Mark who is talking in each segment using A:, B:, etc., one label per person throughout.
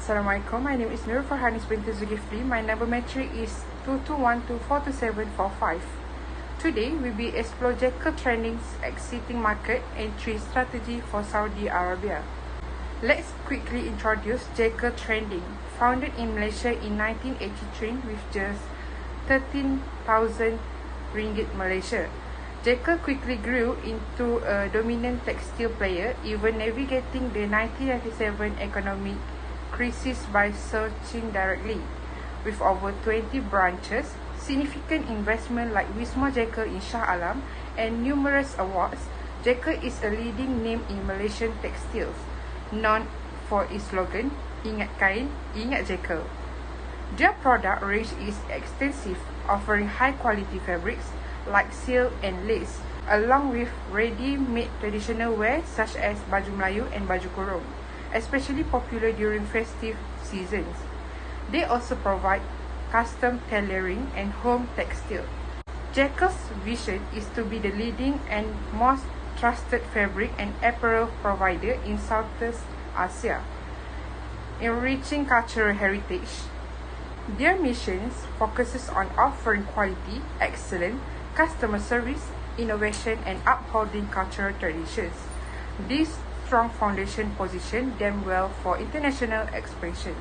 A: Assalamualaikum, my name is Nur Farhanis binti Zulkifli. My number metric is 22124745. Today, we will explore Jekyll Trending's exiting market entry strategy for Saudi Arabia. Let's quickly introduce Jekyll Trending. Founded in Malaysia in 1983 with just 13,000 ringgit Malaysia. Jekyll quickly grew into a dominant textile player, even navigating the 1997 economic crisis by sourcing directly. With over 20 branches, significant investment like Wisma Jekyll in Shah Alam, and numerous awards, Jekyll is a leading name in Malaysian textiles, known for its slogan, Ingat Kain, Ingat Jekyll. Their product range is extensive, offering high-quality fabrics like silk and lace, along with ready-made traditional wear such as baju Melayu and baju kurung, especially popular during festive seasons. They also provide custom tailoring and home textile. Jekyll's vision is to be the leading and most trusted fabric and apparel provider in Southeast Asia, enriching cultural heritage. Their mission focuses on offering quality, excellent customer service, innovation, and upholding cultural traditions. This strong foundation positions them well for international expansion.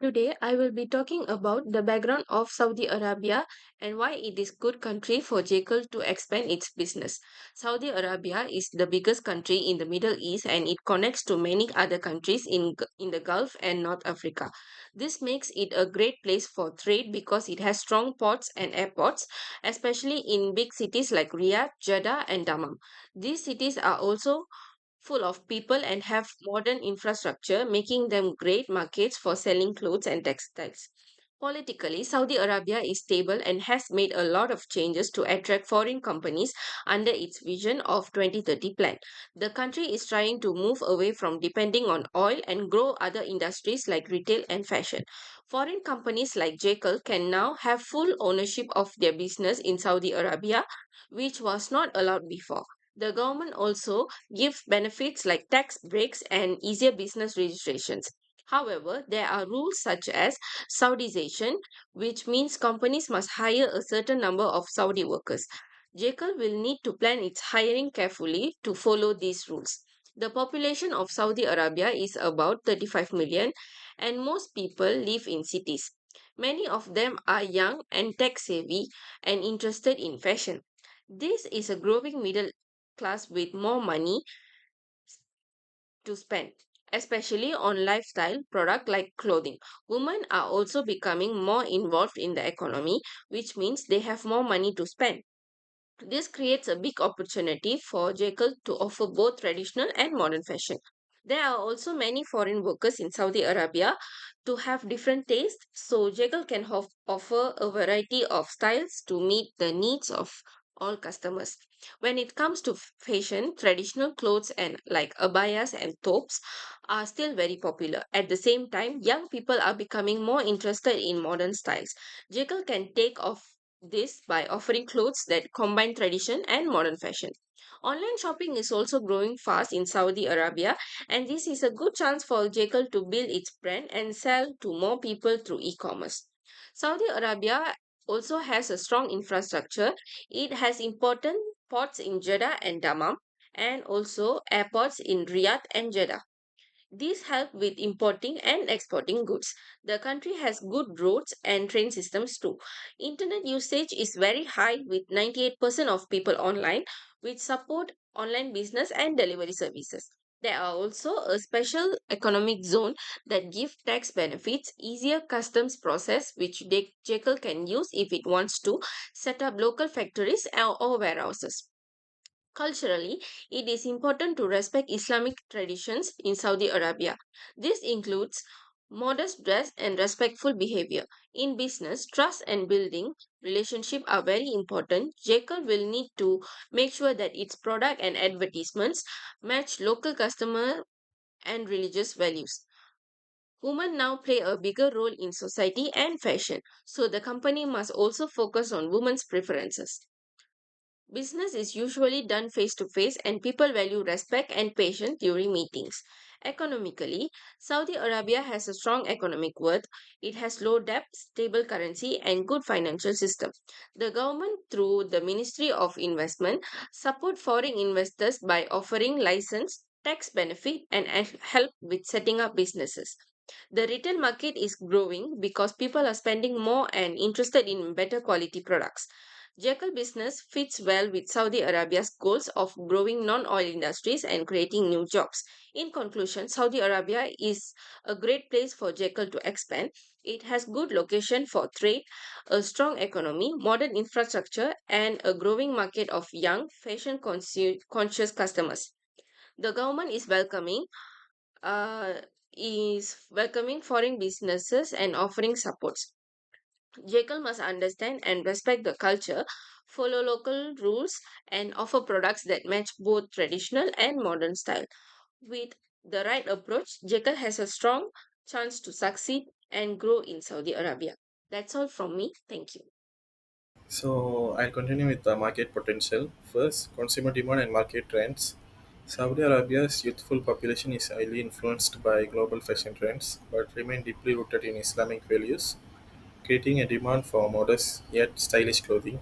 B: Today, I will be talking about the background of Saudi Arabia and why it is good country for Jekyll to expand its business. Saudi Arabia is the biggest country in the Middle East and it connects to many other countries in the Gulf and North Africa. This makes it a great place for trade because it has strong ports and airports, especially in big cities like Riyadh, Jeddah, and Dammam. These cities are also full of people and have modern infrastructure, making them great markets for selling clothes and textiles. Politically, Saudi Arabia is stable and has made a lot of changes to attract foreign companies under its vision of 2030 plan. The country is trying to move away from depending on oil and grow other industries like retail and fashion. Foreign companies like Jekyll can now have full ownership of their business in Saudi Arabia, which was not allowed before. The government also gives benefits like tax breaks and easier business registrations. However, there are rules such as Saudization, which means companies must hire a certain number of Saudi workers. Jekyll will need to plan its hiring carefully to follow these rules. The population of Saudi Arabia is about 35 million, and most people live in cities. Many of them are young and tech savvy and interested in fashion. This is a growing middle class with more money to spend, especially on lifestyle products like clothing. Women are also becoming more involved in the economy, which means they have more money to spend. This creates a big opportunity for Jekyll to offer both traditional and modern fashion. There are also many foreign workers in Saudi Arabia to have different tastes, so Jekyll can offer a variety of styles to meet the needs of all customers. When it comes to fashion, traditional clothes and like abayas and thobes are still very popular. At the same time, young people are becoming more interested in modern styles. Jekyll can take off this by offering clothes that combine tradition and modern fashion. Online shopping is also growing fast in Saudi Arabia, and this is a good chance for Jekyll to build its brand and sell to more people through e commerce. Saudi Arabia also has a strong infrastructure. It has important ports in Jeddah and Dammam, and also airports in Riyadh and Jeddah. These help with importing and exporting goods. The country has good roads and train systems too. Internet usage is very high with 98% of people online, which support online business and delivery services. There are also a special economic zone that give tax benefits, easier customs process which Jekyll can use if it wants to set up local factories or warehouses. Culturally, it is important to respect Islamic traditions in Saudi Arabia. This includes modest dress and respectful behavior. In business, trust and building relationship are very important. Jekyll will need to make sure that its product and advertisements match local customer and religious values. Women now play a bigger role in society and fashion, so the company must also focus on women's preferences. Business is usually done face to face, and people value respect and patience during meetings. Economically, Saudi Arabia has a strong economic worth. It has low debt, stable currency, and good financial system. The government, through the Ministry of Investment, support foreign investors by offering license, tax benefit, and help with setting up businesses. The retail market is growing because people are spending more and interested in better quality products. Jekyll business fits well with Saudi Arabia's goals of growing non oil industries and creating new jobs. In conclusion, Saudi Arabia is a great place for Jekyll to expand. It has good location for trade, a strong economy, modern infrastructure, and a growing market of young, fashion conscious customers. The government uh, is welcoming foreign businesses and offering supports. Jekyll must understand and respect the culture, follow local rules, and offer products that match both traditional and modern style. With the right approach, Jekyll has a strong chance to succeed and grow in Saudi Arabia. That's all from me. Thank you.
C: So I'll continue with the market potential. First, consumer demand and market trends. Saudi Arabia's youthful population is highly influenced by global fashion trends, but remain deeply rooted in Islamic values, creating a demand for modest yet stylish clothing.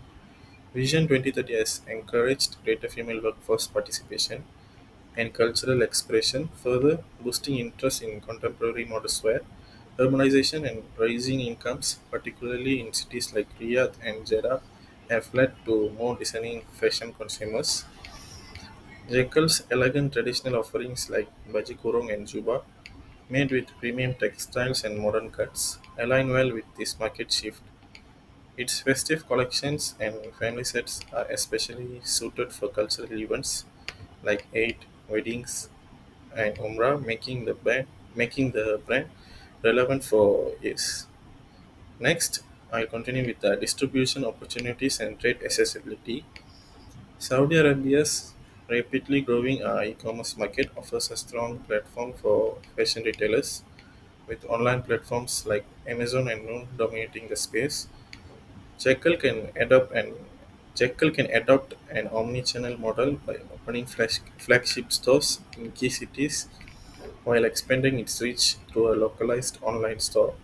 C: Vision 2030 has encouraged greater female workforce participation and cultural expression, further boosting interest in contemporary modest wear. Urbanization and rising incomes, particularly in cities like Riyadh and Jeddah, have led to more discerning fashion consumers. Jekyll's elegant traditional offerings like baji kurung and juba, made with premium textiles and modern cuts, align well with this market shift. Its festive collections and family sets are especially suited for cultural events like Eid, weddings, and Umrah, making the brand relevant for years. Next, I'll continue with the distribution opportunities and trade accessibility. Saudi Arabia's rapidly growing e-commerce market offers a strong platform for fashion retailers, with online platforms like Amazon and Noon dominating the space. Jekyll can adopt an Jekyll can adopt an omni-channel model by opening flagship stores in key cities while expanding its reach through a localized online store.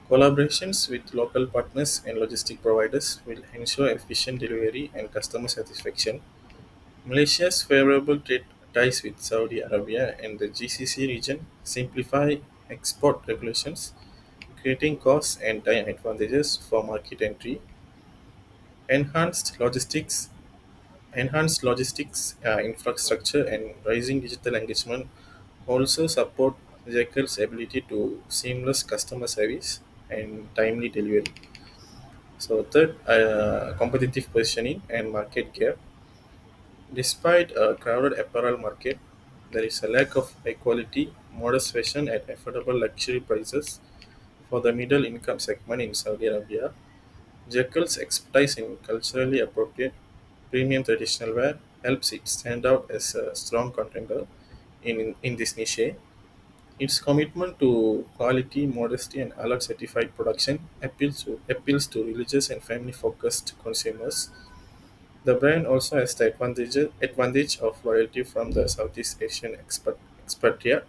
C: Collaborations with local partners and logistic providers will ensure efficient delivery and customer satisfaction. Malaysia's favorable trade ties with Saudi Arabia and the GCC region simplify export regulations, creating cost and time advantages for market entry. Enhanced logistics Enhanced logistics infrastructure and rising digital engagement also support Jekyll's ability to seamless customer service and timely delivery. So third, competitive positioning and market gap. Despite a crowded apparel market, there is a lack of high quality, modest fashion at affordable luxury prices for the middle income segment in Saudi Arabia. Jekyll's expertise in culturally appropriate premium traditional wear helps it stand out as a strong contender in this niche. Its commitment to quality, modesty, and alert certified production appeals to religious and family focused consumers. The brand also has the advantage of loyalty from the Southeast Asian expatriate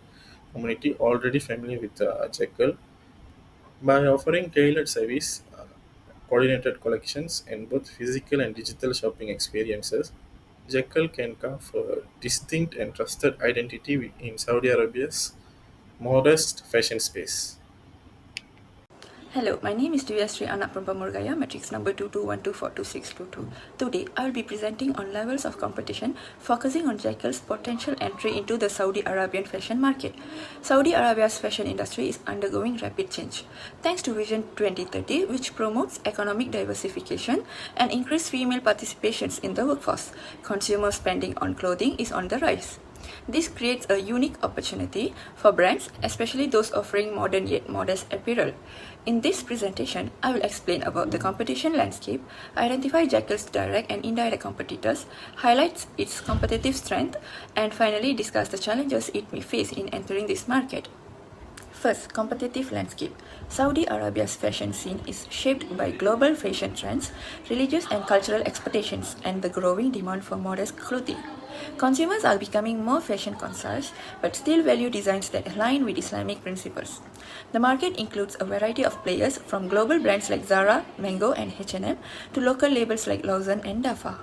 C: community already familiar with Jekyll. By offering tailored service, coordinated collections, and both physical and digital shopping experiences, Jekyll can carve a distinct and trusted identity in Saudi Arabia's modest fashion space.
D: Hello, my name is Divyasri Anak from Pamurgaya, matrix number 22124262. Today, I will be presenting on levels of competition, focusing on Jekyll's potential entry into the Saudi Arabian fashion market. Saudi Arabia's fashion industry is undergoing rapid change. Thanks to Vision 2030, which promotes economic diversification and increased female participations in the workforce, consumer spending on clothing is on the rise. This creates a unique opportunity for brands, especially those offering modern yet modest apparel. In this presentation, I will explain about the competition landscape, identify Jekyll's direct and indirect competitors, highlight its competitive strength, and finally discuss the challenges it may face in entering this market. First, competitive landscape. Saudi Arabia's fashion scene is shaped by global fashion trends, religious and cultural expectations, and the growing demand for modest clothing. Consumers are becoming more fashion conscious, but still value designs that align with Islamic principles. The market includes a variety of players from global brands like Zara, Mango, and H&M to local labels like Lawson and Dafa.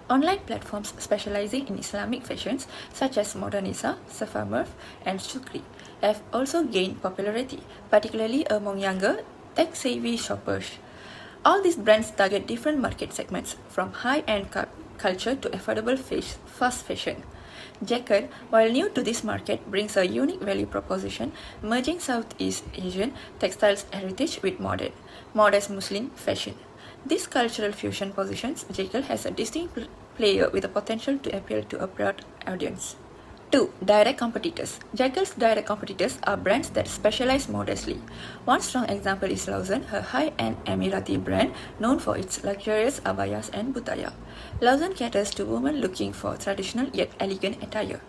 D: Online platforms specializing in Islamic fashions such as Modernisa, Safamurf, and Shukri have also gained popularity, particularly among younger, tech-savvy shoppers. All these brands target different market segments, from high-end culture to affordable fast fashion. Jacket, while new to this market, brings a unique value proposition, merging Southeast Asian textiles heritage with modest Muslim fashion. This cultural fusion positions Jekyll as a distinct player with the potential to appeal to a broad audience. 2. Direct competitors. Jekyll's direct competitors are brands that specialize modestly. One strong example is Lawson, a high-end Emirati brand known for its luxurious abayas and butaya. Lawson caters to women looking for traditional yet elegant attire.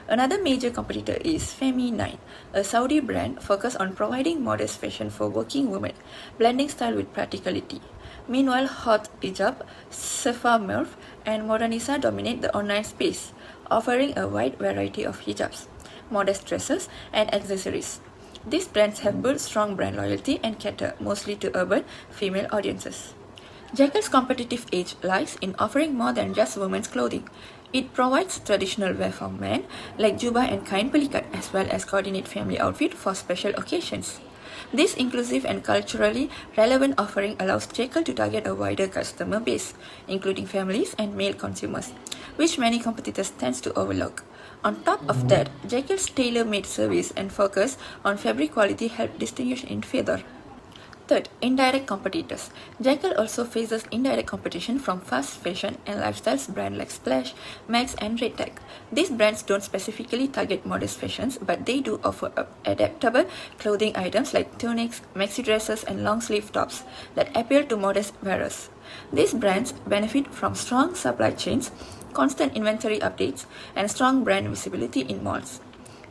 D: Another major competitor is Femi9, a Saudi brand focused on providing modest fashion for working women, blending style with practicality. Meanwhile, Hot Hijab, Safa Murph, and Modernisa dominate the online space, offering a wide variety of hijabs, modest dresses, and accessories. These brands have built strong brand loyalty and cater mostly to urban female audiences. Jekyll's competitive edge lies in offering more than just women's clothing. It provides traditional wear for men like juba and kain pelikat, as well as coordinate family outfit for special occasions. This inclusive and culturally relevant offering allows Jekyll to target a wider customer base, including families and male consumers, which many competitors tend to overlook. On top of that, Jekyll's tailor-made service and focus on fabric quality help distinguish in further. Third, indirect competitors. Jekyll also faces indirect competition from fast fashion and lifestyles brands like Splash, Max, and Red Tag. These brands don't specifically target modest fashions, but they do offer adaptable clothing items like tunics, maxi dresses, and long sleeve tops that appeal to modest wearers. These brands benefit from strong supply chains, constant inventory updates, and strong brand visibility in malls.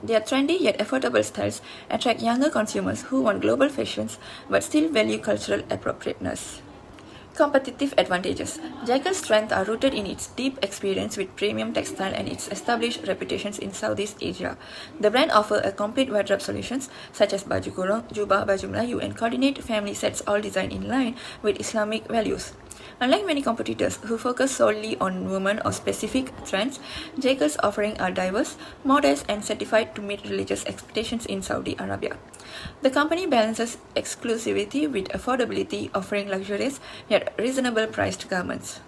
D: Their trendy yet affordable styles attract younger consumers who want global fashions but still value cultural appropriateness. Competitive advantages. Jekyll's strengths are rooted in its deep experience with premium textile and its established reputations in Southeast Asia. The brand offers a complete wardrobe solutions such as baju kurung, jubah, baju Melayu, and coordinate family sets, all designed in line with Islamic values. Unlike many competitors who focus solely on women or specific trends, Jekyll's offerings are diverse, modest, and certified to meet religious expectations in Saudi Arabia. The company balances exclusivity with affordability, offering luxurious yet reasonable priced garments.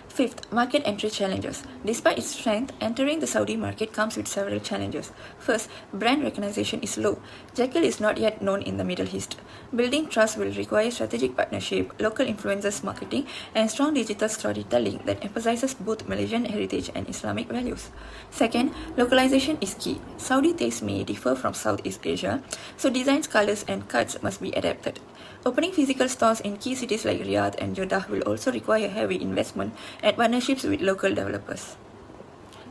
D: Fifth, market entry challenges. Despite its strength, entering the Saudi market comes with several challenges. First, brand recognition is low. Jekyll is not yet known in the Middle East. Building trust will require strategic partnership, local influencers marketing, and strong digital storytelling that emphasizes both Malaysian heritage and Islamic values. Second, localization is key. Saudi tastes may differ from Southeast Asia, so designs, colors, and cuts must be adapted. Opening physical stores in key cities like Riyadh and Jeddah will also require heavy investment and partnerships with local developers.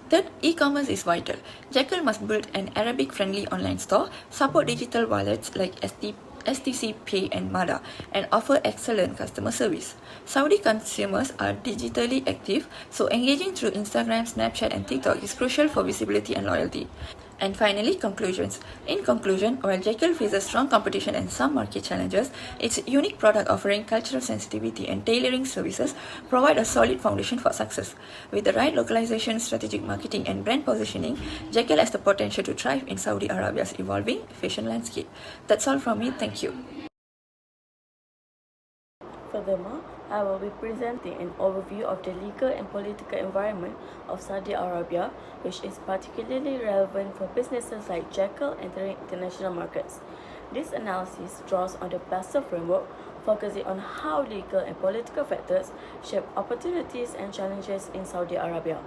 D: Third, e-commerce is vital. Jekyll must build an Arabic-friendly online store, support digital wallets like STC Pay and Mada, and offer excellent customer service. Saudi consumers are digitally active, so engaging through Instagram, Snapchat, and TikTok is crucial for visibility and loyalty. And finally, conclusions. In conclusion, while Jekyll faces strong competition and some market challenges, its unique product offering, cultural sensitivity, and tailoring services provide a solid foundation for success. With the right localization, strategic marketing, and brand positioning, Jekyll has the potential to thrive in Saudi Arabia's evolving fashion landscape. That's all from me. Thank you.
E: Furthermore, I will be presenting an overview of the legal and political environment of Saudi Arabia, which is particularly relevant for businesses like Jekyll entering international markets. This analysis draws on the PASTA framework, focusing on how legal and political factors shape opportunities and challenges in Saudi Arabia.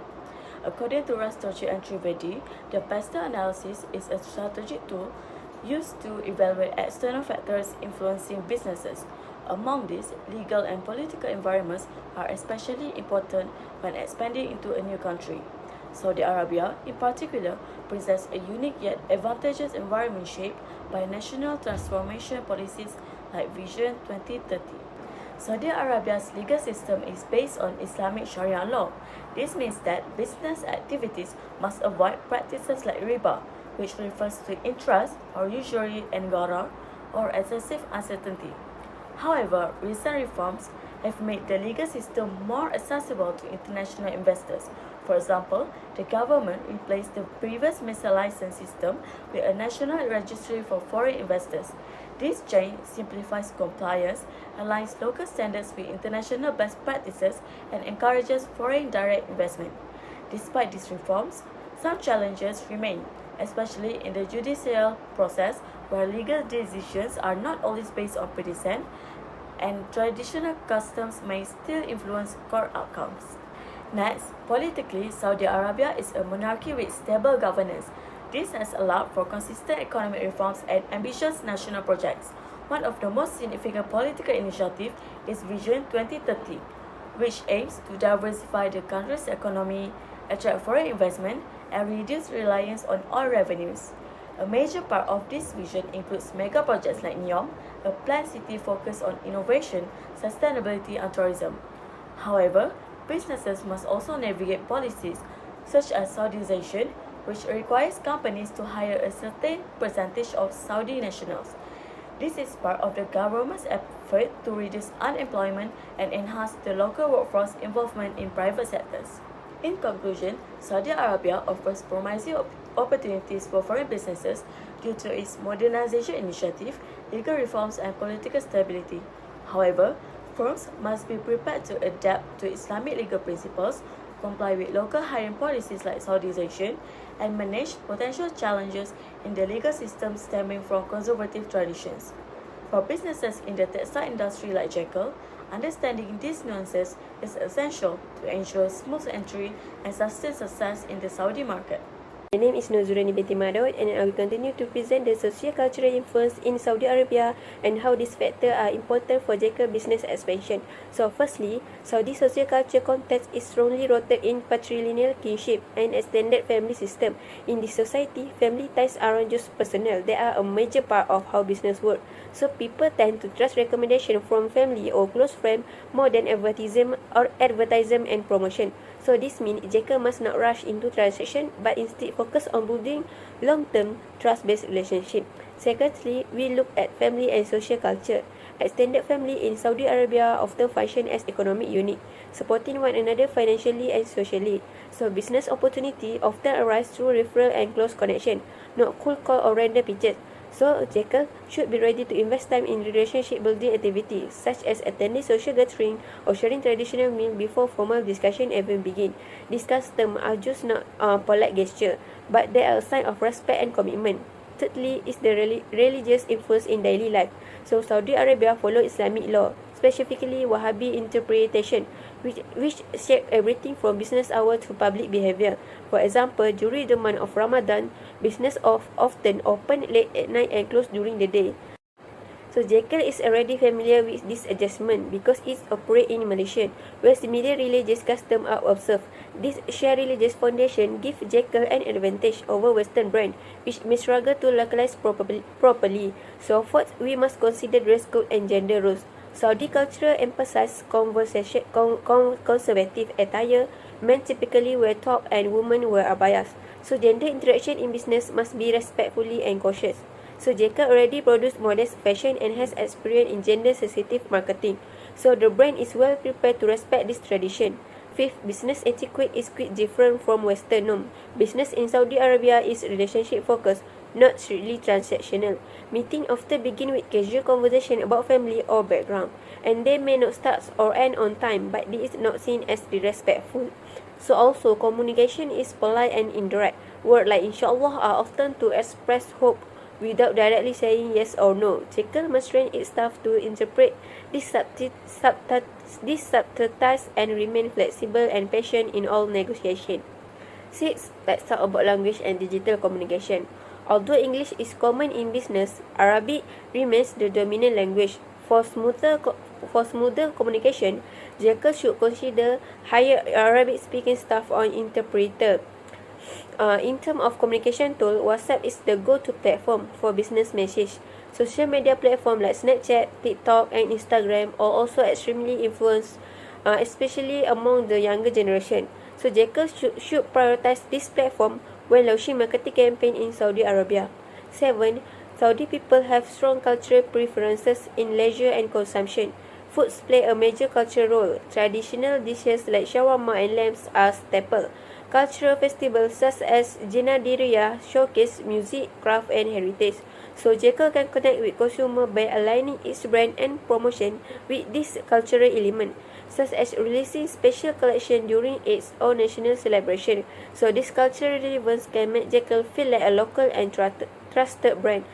E: According to Rastochi and Trivedi, the PASTA analysis is a strategic tool used to evaluate external factors influencing businesses. Among these, legal and political environments are especially important when expanding into a new country. Saudi Arabia, in particular, presents a unique yet advantageous environment shaped by national transformation policies like Vision 2030. Saudi Arabia's legal system is based on Islamic Sharia law. This means that business activities must avoid practices like riba, which refers to interest or usury and gharar, or excessive uncertainty. However, recent reforms have made the legal system more accessible to international investors. For example, the government replaced the previous Mr. license system with a national registry for foreign investors. This change simplifies compliance, aligns local standards with international best practices, and encourages foreign direct investment. Despite these reforms, some challenges remain, especially in the judicial process where legal decisions are not always based on precedent, and traditional customs may still influence court outcomes. Next, politically, Saudi Arabia is a monarchy with stable governance. This has allowed for consistent economic reforms and ambitious national projects. One of the most significant political initiatives is Vision 2030, which aims to diversify the country's economy, attract foreign investment, and reduce reliance on oil revenues. A major part of this vision includes mega projects like NEOM, a planned city focused on innovation, sustainability, and tourism. However, businesses must also navigate policies such as Saudization, which requires companies to hire a certain percentage of Saudi nationals. This is part of the government's effort to reduce unemployment and enhance the local workforce involvement in private sectors. In conclusion, Saudi Arabia offers promising opportunities for foreign businesses due to its modernization initiative, legal reforms, and political stability. However, firms must be prepared to adapt to Islamic legal principles, comply with local hiring policies like Saudization, and manage potential challenges in the legal system stemming from conservative traditions. For businesses in the textile industry like Jekyll, understanding these nuances is essential to ensure smooth entry and sustained success in the Saudi market.
F: My name is Nuzurani binti Madod, and I will continue to present the socio-cultural influence in Saudi Arabia and how these factors are important for Jekyll business expansion. So firstly, Saudi socio-culture context is strongly rooted in patrilineal kinship and extended family system. In this society, family ties aren't just personal, they are a major part of how business works. So people tend to trust recommendation from family or close friends more than advertisement and promotion. So this means Jekyll must not rush into transaction but instead focus on building long-term trust-based relationship. Secondly, we look at family and social culture. Extended family in Saudi Arabia often function as economic unit, supporting one another financially and socially. So business opportunity often arise through referral and close connection, not cold call or random pitches. So, Jekyll should be ready to invest time in relationship building activities, such as attending social gathering or sharing traditional meal before formal discussion even begin. These customs are just not polite gesture, but they are a sign of respect and commitment. Thirdly, is the religious influence in daily life. So, Saudi Arabia follow Islamic law, specifically Wahhabi interpretation, which shape everything from business hour to public behavior. For example, during the month of Ramadan, business often open late at night and close during the day. So Jekyll is already familiar with this adjustment because it operates in Malaysia, where similar religious customs are observed. This shared religious foundation gives Jekyll an advantage over Western brand, which may struggle to localize properly. So fourth, we must consider dress code and gender roles. Saudi culture emphasizes conservative attire. Men typically wear top and women wear abayas. So gender interaction in business must be respectfully and cautious. So Jekyll already produced modest fashion and has experience in gender-sensitive marketing. So the brand is well prepared to respect this tradition. Fifth, business etiquette is quite different from Western norm. Business in Saudi Arabia is relationship-focused, not strictly transactional. Meeting often begin with casual conversation about family or background, and they may not start or end on time, but this is not seen as disrespectful. So also, communication is polite and indirect. Words like inshallah are often to express hope without directly saying yes or no. Jekyll must train its staff to interpret these subtleties and remain flexible and patient in all negotiation. 6. Let's talk about language and digital communication. Although English is common in business, Arabic remains the dominant language. For smoother communication, Jekyll should consider hire Arabic-speaking staff or interpreter. In terms of communication tool, WhatsApp is the go-to platform for business message. Social media platforms like Snapchat, TikTok, and Instagram are also extremely influenced, especially among the younger generation. So Jackal should prioritize this platform when launching marketing campaign in Saudi Arabia. 7. Saudi people have strong cultural preferences in leisure and consumption. Foods play a major cultural role. Traditional dishes like shawarma and lambs are staple. Cultural festivals such as Jinadiria showcase music, craft, and heritage. So Jekyll can connect with consumer by aligning its brand and promotion with this cultural element, such as releasing special collection during its own national celebration. So this cultural relevance can make Jekyll feel like a local and trusted brand.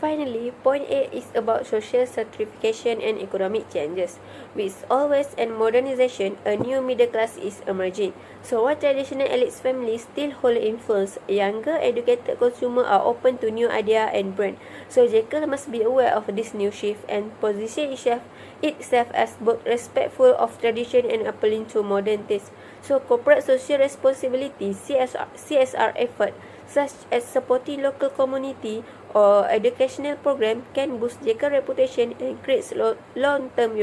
F: Finally, point 8 is about social stratification and economic changes. With always and modernization, a new middle class is emerging. So while traditional elite families still hold influence, younger educated consumers are open to new ideas and brands. So Jekyll must be aware of this new shift and position itself as both respectful of tradition and appealing to modern tastes. So corporate social responsibility (CSR) effort such as supporting local community or educational program can boost Jekyll's reputation and create long-term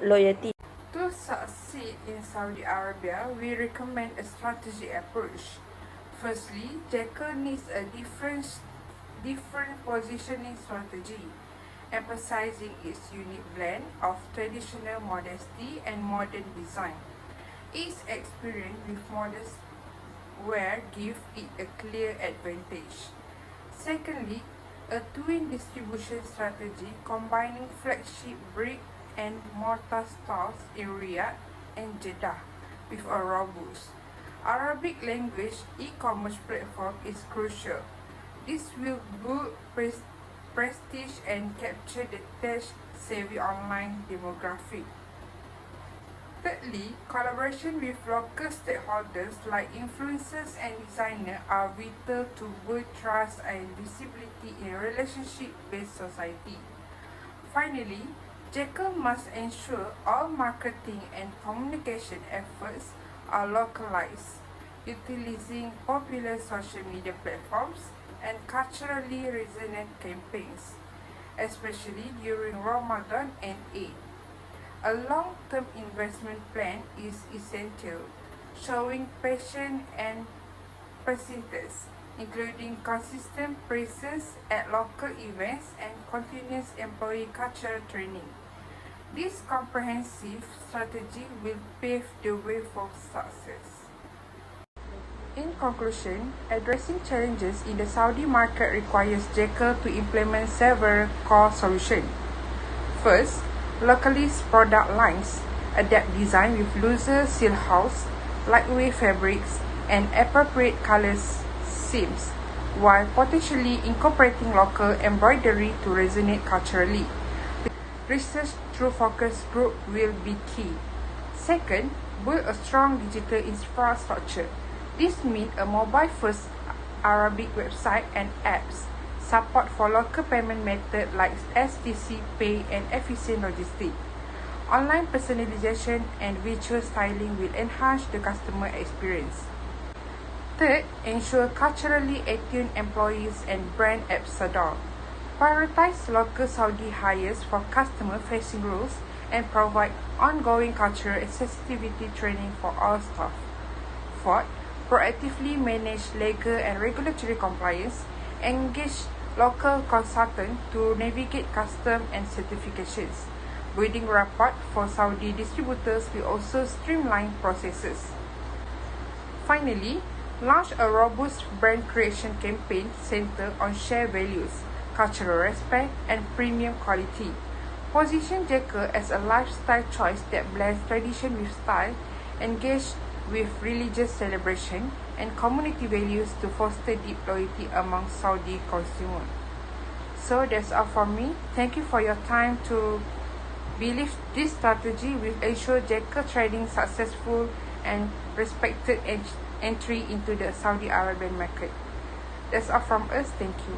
F: loyalty.
A: To succeed in Saudi Arabia, we recommend a strategic approach. Firstly, Jekyll needs a different positioning strategy, emphasizing its unique blend of traditional modesty and modern design. Its experience with modest wear gives it a clear advantage. Secondly, a twin distribution strategy combining flagship brick and mortar stores in Riyadh and Jeddah with a robust Arabic language e-commerce platform is crucial. This will build prestige and capture the tech-savvy online demographic. Thirdly, collaboration with local stakeholders like influencers and designers are vital to build trust and visibility in a relationship-based society. Finally, Jekyll must ensure all marketing and communication efforts are localized, utilizing popular social media platforms and culturally resonant campaigns, especially during Ramadan and Eid. A long-term investment plan is essential, showing passion and persistence, including consistent presence at local events and continuous employee cultural training. This comprehensive strategy will pave the way for success. In conclusion, addressing challenges in the Saudi market requires Jekyll to implement several core solutions. First, localize product lines, adapt design with looser seal house, lightweight fabrics, and appropriate color schemes, while potentially incorporating local embroidery to resonate culturally. Research through focus group will be key. Second, build a strong digital infrastructure. This means a mobile-first Arabic website and apps, support for local payment methods like STC Pay and efficient logistics. Online personalization and visual styling will enhance the customer experience. Third, ensure culturally attuned employees and brand ambassadors. Prioritize local Saudi hires for customer-facing roles and provide ongoing cultural and sensitivity training for all staff. Fourth, proactively manage legal and regulatory compliance, engage local consultants to navigate custom and certifications. Building rapport for Saudi distributors will also streamline processes. Finally, launch a robust brand creation campaign centered on shared values, cultural respect, and premium quality. Position Jekyll as a lifestyle choice that blends tradition with style, engage with religious celebration, and community values to foster deep loyalty among Saudi consumers. So that's all for me. Thank you for your time to believe this strategy will ensure Jekyll trading successful and respected entry into the Saudi Arabian market. That's all from us. Thank you.